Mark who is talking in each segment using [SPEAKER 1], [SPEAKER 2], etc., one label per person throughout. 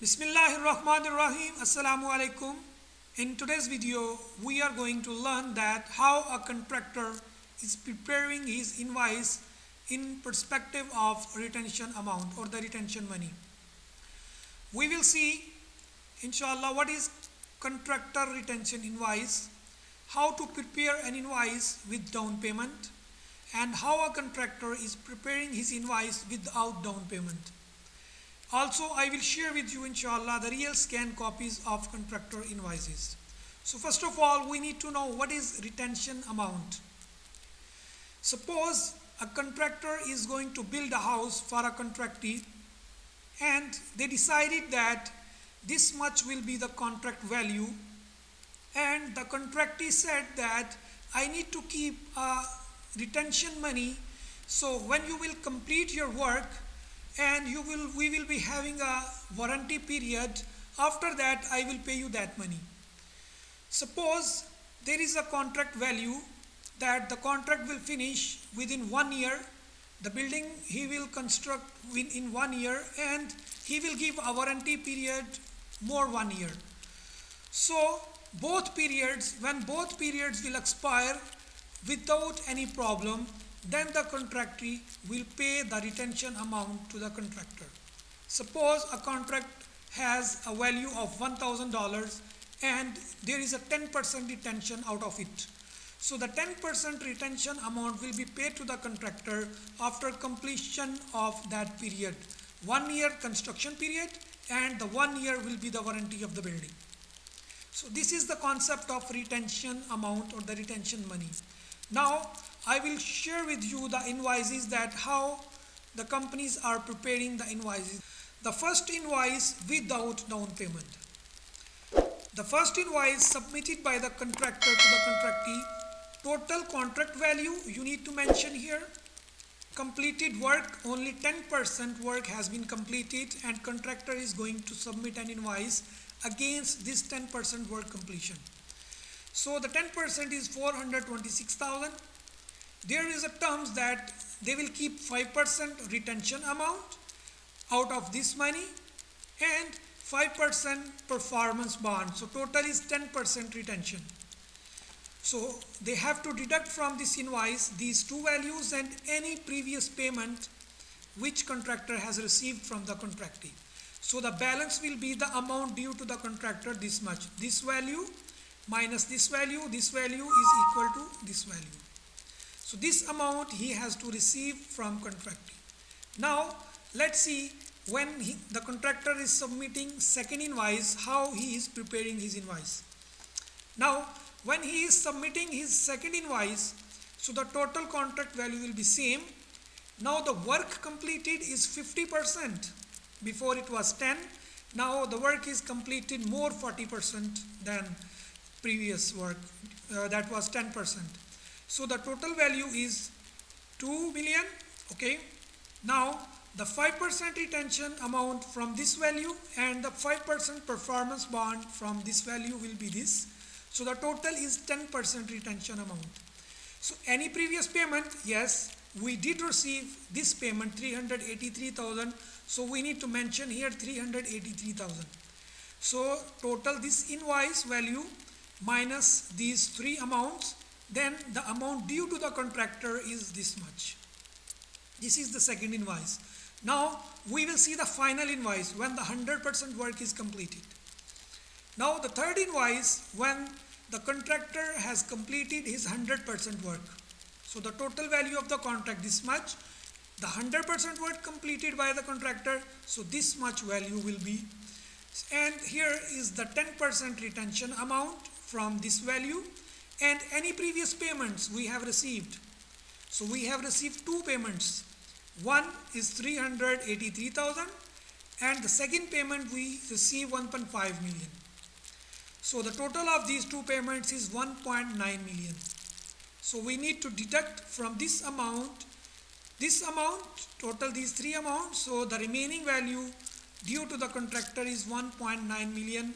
[SPEAKER 1] Bismillahirrahmanirrahim. Assalamu alaikum. In today's video, we are going to learn that how a contractor is preparing his invoice in perspective of retention amount or the retention money. We will see, inshallah, what is contractor retention invoice, how to prepare an invoice with down payment, and how a contractor is preparing his invoice without down payment. Also, I will share with you, inshallah, the real scan copies of contractor invoices. So first of all, we need to know what is retention amount. Suppose a contractor is going to build a house for a contractee and they decided that this much will be the contract value, and the contractee said that I need to keep retention money, so when you will complete your work and we will be having a warranty period, after that I will pay you that money. Suppose there is a contract value that the contract will finish within 1 year, the building he will construct in 1 year, and he will give a warranty period more 1 year. So when both periods will expire without any problem, then the contractee will pay the retention amount to the contractor. Suppose a contract has a value of $1,000 and there is a 10% retention out of it. So the 10% retention amount will be paid to the contractor after completion of that period. 1 year construction period, and the 1 year will be the warranty of the building. So this is the concept of retention amount or the retention money. Now I will share with you the invoices, that how the companies are preparing the invoices. The first invoice without down payment. The first invoice submitted by the contractor to the contractee. Total contract value you need to mention here. Completed work, only 10% work has been completed, and contractor is going to submit an invoice against this 10% work completion. So the 10% is 426,000. There is a terms that they will keep 5% retention amount out of this money and 5% performance bond. So total is 10% retention. So they have to deduct from this invoice these two values and any previous payment which contractor has received from the contractee. So the balance will be the amount due to the contractor, this much. This value minus this value is equal to this value. So this amount he has to receive from contractee. Now let's see, when the contractor is submitting second invoice, how he is preparing his invoice. Now when he is submitting his second invoice, so the total contract value will be same. Now the work completed is 50%. Before it was 10. Now the work is completed more 40% than previous work, that was 10%. So the total value is 2 million. Okay. Now the 5% retention amount from this value and the 5% performance bond from this value will be this. So the total is 10% retention amount. So any previous payment, yes, we did receive this payment 383,000. So we need to mention here 383,000. So total this invoice value minus these three amounts, then the amount due to the contractor is this much. This is the second invoice. Now we will see the final invoice when the 100% work is completed. Now the third invoice, when the contractor has completed his 100% work. So the total value of the contract this much, the 100% work completed by the contractor, so this much value will be, and here is the 10% retention amount from this value and any previous payments we have received. So we have received two payments. One is 383,000 and the second payment we receive 1.5 million. So the total of these two payments is 1.9 million. So we need to deduct from this amount, total these three amounts. So the remaining value due to the contractor is 1.9 million.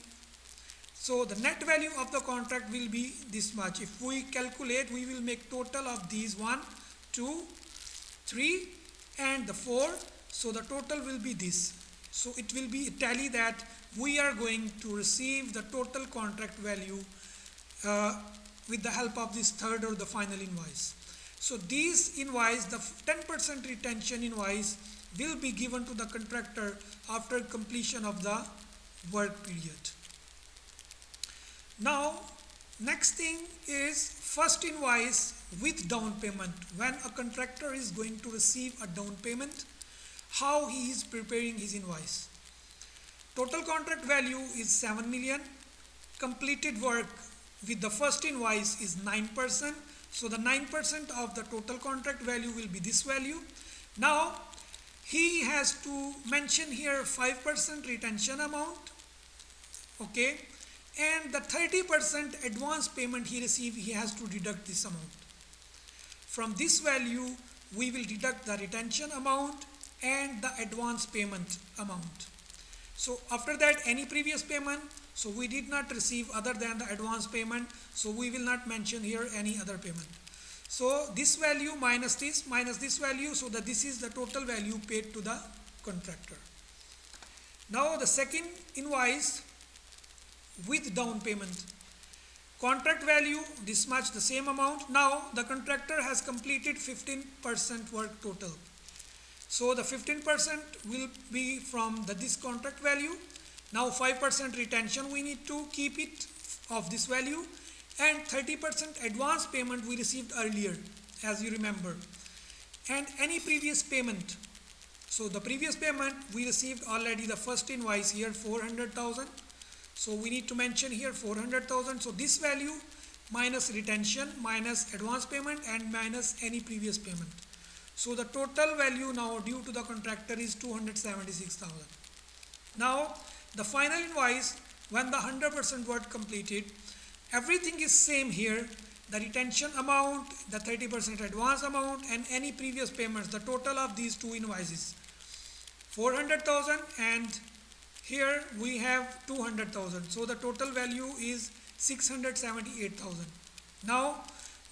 [SPEAKER 1] So the net value of the contract will be this much. If we calculate, we will make total of these 1, 2, 3 and the 4. So the total will be this. So it will be a tally that we are going to receive the total contract value uh, with the help of this third or the final invoice. So these invoice, the 10% retention invoice will be given to the contractor after completion of the work period. Now, next thing is first invoice with down payment. When a contractor is going to receive a down payment, how he is preparing his invoice. Total contract value is 7 million. Completed work with the first invoice is 9%. So the 9% of the total contract value will be this value. Now he has to mention here 5% retention amount. Okay. And the 30% advance payment he received, he has to deduct this amount. From this value, we will deduct the retention amount and the advance payment amount. So after that, any previous payment, so we did not receive other than the advance payment, so we will not mention here any other payment. So this value minus this value, so that this is the total value paid to the contractor. Now the second invoice with down payment. Contract value this much, the same amount. Now the contractor has completed 15% work total. So the 15% will be from this contract value. Now 5% retention we need to keep it of this value, and 30% advance payment we received earlier, as you remember, and any previous payment. So the previous payment we received already, the first invoice here 400,000. So we need to mention here 400,000. So this value minus retention minus advance payment and minus any previous payment. So the total value now due to the contractor is 276,000. Now the final invoice, when the 100% work completed, everything is same here. The retention amount, the 30% advance amount and any previous payments, the total of these two invoices, 400,000 and here we have 200,000. So the total value is 678,000. Now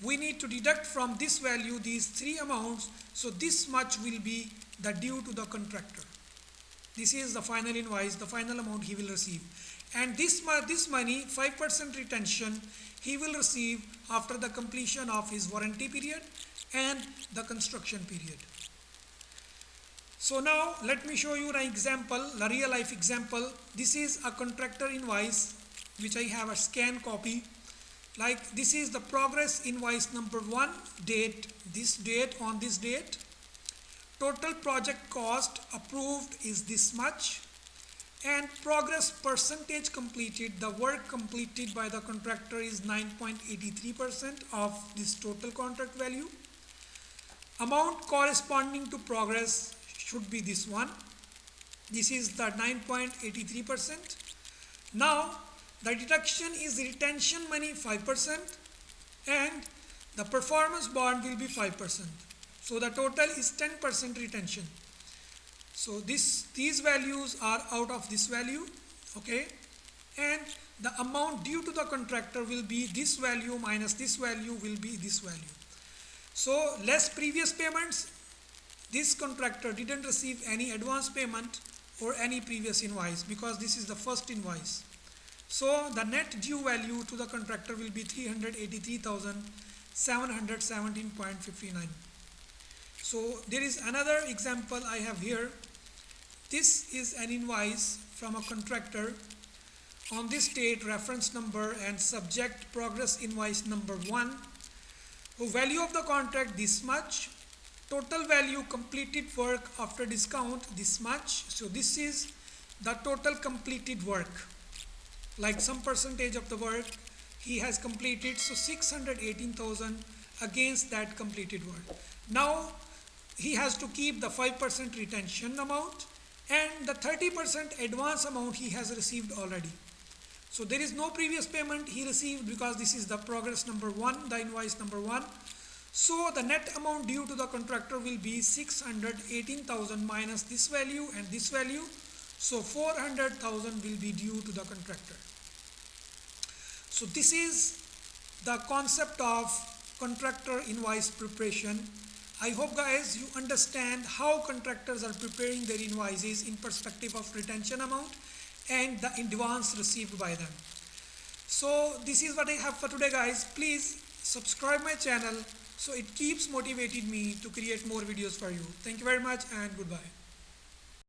[SPEAKER 1] we need to deduct from this value these three amounts. So this much will be the due to the contractor. This is the final invoice, the final amount he will receive. And this money, 5% retention, he will receive after the completion of his warranty period and the construction period. So now let me show you an example, a real life example. This is a contractor invoice which I have a scan copy. Like this is the progress invoice number 1, date, this date on this date. Total project cost approved is this much. And progress percentage completed, the work completed by the contractor is 9.83% of this total contract value. Amount corresponding to progress should be this one. This is the 9.83%. Now the deduction is retention money 5% and the performance bond will be 5%. So the total is 10% retention. So these values are out of this value, okay, and the amount due to the contractor will be this value minus this value will be this value. So less previous payments, this contractor didn't receive any advance payment or any previous invoice because this is the first invoice. So the net due value to the contractor will be 383,717.59. So there is another example I have here. This is an invoice from a contractor. On this date, reference number and subject progress invoice number 1. So value of the contract this much. Total value completed work after discount this much. So this is the total completed work. Like some percentage of the work he has completed. So 618,000 against that completed work. Now he has to keep the 5% retention amount and the 30% advance amount he has received already. So there is no previous payment he received because this is the progress number 1, the invoice number 1. So the net amount due to the contractor will be 618,000 minus this value and this value. So 400,000 will be due to the contractor. So this is the concept of contractor invoice preparation. I hope guys you understand how contractors are preparing their invoices in perspective of retention amount and the advance received by them. So this is what I have for today guys. Please subscribe my channel so it keeps motivating me to create more videos for you. Thank you very much and goodbye.